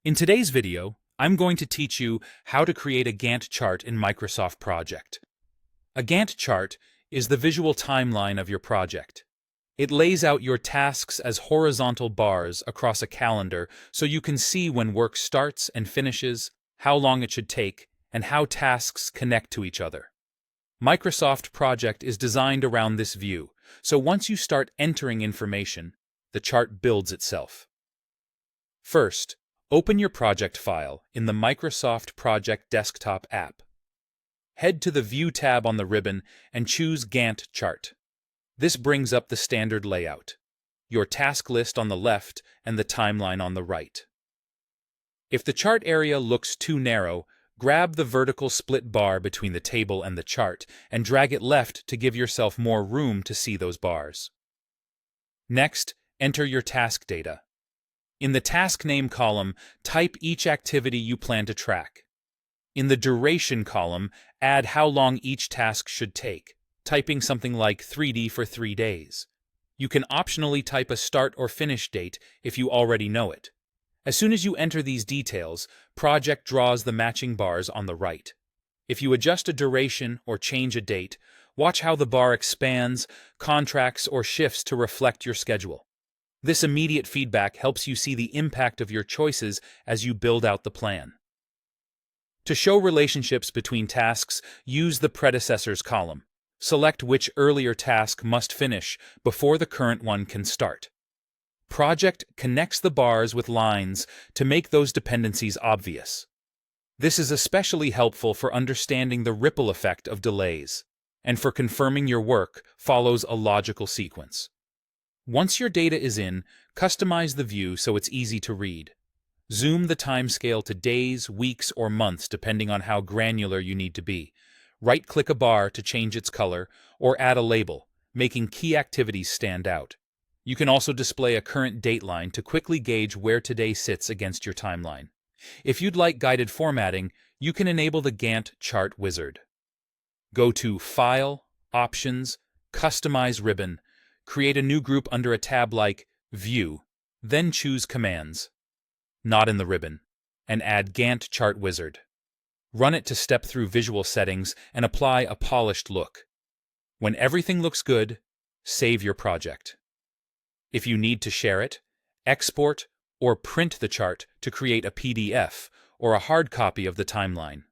In today's video, I'm going to teach you how to create a Gantt chart in Microsoft Project. A Gantt chart is the visual timeline of your project. It lays out your tasks as horizontal bars across a calendar so you can see when work starts and finishes, how long it should take, and how tasks connect to each other. Microsoft Project is designed around this view, so once you start entering information, the chart builds itself. First, open your project file in the Microsoft Project desktop app. Head to the View tab on the ribbon and choose Gantt Chart. This brings up the standard layout, your task list on the left and the timeline on the right. If the chart area looks too narrow, grab the vertical split bar between the table and the chart and drag it left to give yourself more room to see those bars. Next, enter your task data. In the Task Name column, type each activity you plan to track. In the Duration column, add how long each task should take, typing something like 3D for 3 days. You can optionally type a start or finish date if you already know it. As soon as you enter these details, Project draws the matching bars on the right. If you adjust a duration or change a date, watch how the bar expands, contracts, or shifts to reflect your schedule. This immediate feedback helps you see the impact of your choices as you build out the plan. To show relationships between tasks, use the Predecessors column. Select which earlier task must finish before the current one can start. Project connects the bars with lines to make those dependencies obvious. This is especially helpful for understanding the ripple effect of delays, and for confirming your work follows a logical sequence. Once your data is in, customize the view so it's easy to read. Zoom the timescale to days, weeks, or months depending on how granular you need to be. Right-click a bar to change its color, or add a label, making key activities stand out. You can also display a current dateline to quickly gauge where today sits against your timeline. If you'd like guided formatting, you can enable the Gantt Chart Wizard. Go to File, Options, Customize Ribbon, create a new group under a tab like View, then choose Commands, not in the ribbon, and add Gantt Chart Wizard. Run it to step through visual settings and apply a polished look. When everything looks good, save your project. If you need to share it, export or print the chart to create a PDF or a hard copy of the timeline.